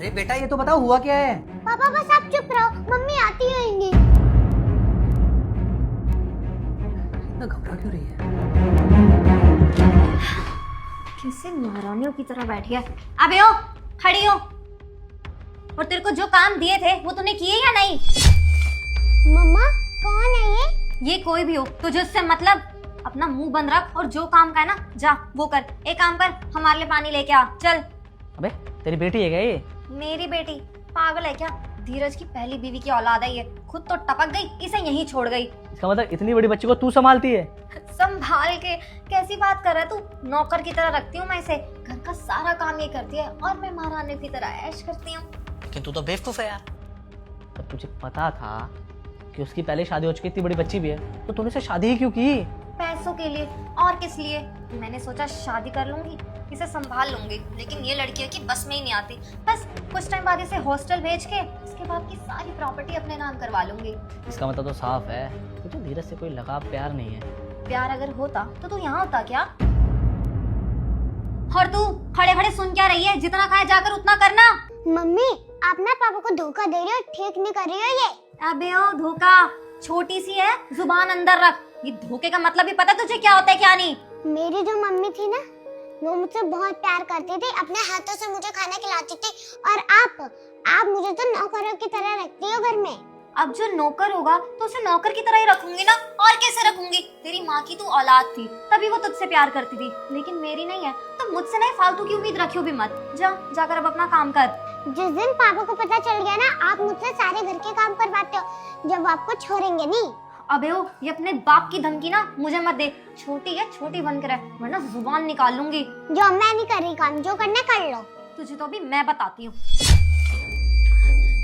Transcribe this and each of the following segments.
अरे बेटा ये तो बताओ हुआ क्या है। पापा बस आप चुप रहो, मम्मी आती होंगी। इतना घबरा क्यों रही है? कैसे महारानियों की तरह बैठी है। अबे ओ, खड़ी हो। और तेरे को जो काम दिए थे वो तूने किए या नहीं? मम्मा कौन है ये? ये कोई भी हो, तुझे उससे मतलब। अपना मुंह बंद रख और जो काम का है ना जा वो कर। एक काम कर, हमारे लिए पानी लेके आ चल। अबे तेरी बेटी है क्या ये? मेरी बेटी? पागल है क्या? धीरज की पहली बीवी की औलाद है ये। खुद तो टपक गई, इसे यहीं छोड़ गई। इसका मतलब इतनी बड़ी बच्ची को तू संभालती है? संभाल के? कैसी बात कर रहा है तू? नौकर की तरह रखती हूँ मैं इसे। घर का सारा काम ये करती है और मैं महारानी की तरह ऐश करती हूँ। लेकिन तू तो बेवकूफ है यार। जब तुझे पता था कि उसकी पहले शादी हो चुकी, इतनी बड़ी बच्ची भी है, तो तूने से शादी ही क्यों की? पैसों के लिए। और किस लिए? मैंने सोचा शादी कर लूंगी, इसे संभाल लूंगी, लेकिन ये लड़की की बस में ही नहीं आती। बस कुछ टाइम बाद इसे हॉस्टल भेज के उसके बाद की सारी प्रॉपर्टी अपने नाम करवा लूंगी। इसका मतलब तो साफ है तुझे धीरज से कोई लगाव प्यार नहीं है। प्यार अगर होता तो तू यहाँ होता क्या? और तू खड़े खड़े सुन क्या रही है? जितना खाए जाकर उतना करना। मम्मी आप ना पापा को धोखा दे रही हो, ठीक नहीं कर रही हो ये। अबे ओ धोखा, छोटी सी है, जुबान अंदर रख। ये धोखे का मतलब भी पता तुझे क्या होता है क्या नहीं? मेरी जो मम्मी थी ना, वो मुझसे बहुत प्यार करती थी, अपने हाथों से मुझे खाना खिलाती थी। और आप मुझे तो नौकरों की तरह रखती हो घर में। अब जो नौकर होगा तो उसे नौकर की तरह ही रखूंगी ना, और कैसे रखूंगी? तेरी माँ की तू औलाद थी, तभी वो तुझसे प्यार करती थी, लेकिन मेरी नहीं है, तो मुझसे नहीं फालतू की उम्मीद रखियो भी मत। जाकर अब अपना काम कर। जिस दिन पापा को पता चल गया ना, आप मुझसे सारे घर के काम करवाते हो, जब आपको छोड़ेंगे नहीं। अबे ओ, ये अपने बाप की धमकी ना मुझे मत दे। छोटी है, छोटी बन कर है, वरना जुबान निकाल लूंगी। जो मैं नहीं कर रही काम, जो करना कर लो। तुझे तो अभी मैं बताती हूँ।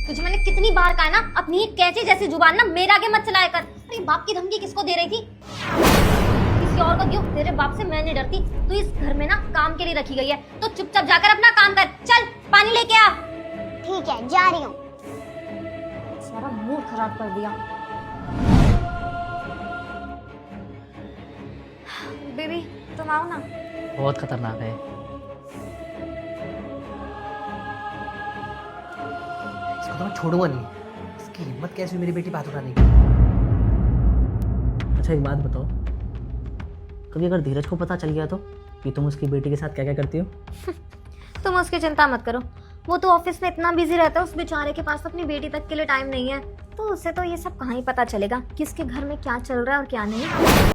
तुझे मैंने कितनी बार कहा ना, अपनी कैंची जैसी जुबान ना मेरे आगे मत चलाया कर। अरे बाप की धमकी किसको दे रही थी? किसी और को क्यों? तेरे बाप से मैं नहीं डरती। तू इस घर में ना काम के लिए रखी गई है, तो चुपचाप जाकर अपना काम कर। चल पानी लेके आ। ठीक है जा रही हूँ। सारा मूड खराब कर दिया। बेबी तुम आओ ना। बहुत खतरनाक है। इसको तो मैं छोड़ूंगा नहीं। इसकी हिम्मत कैसे हुई मेरी बेटी बात उठाने की? अच्छा एक बात बताओ, कभी अगर धीरज को पता चल गया तो कि तुम उसकी बेटी के साथ क्या क्या करती हो? तुम उसकी चिंता मत करो, वो तो ऑफिस में इतना बिजी रहता है, उस बेचारे के पास अपनी बेटी तक के लिए टाइम नहीं है। तो उसे तो ये सब कहाँ ही पता चलेगा किसके घर में क्या चल रहा है और क्या नहीं।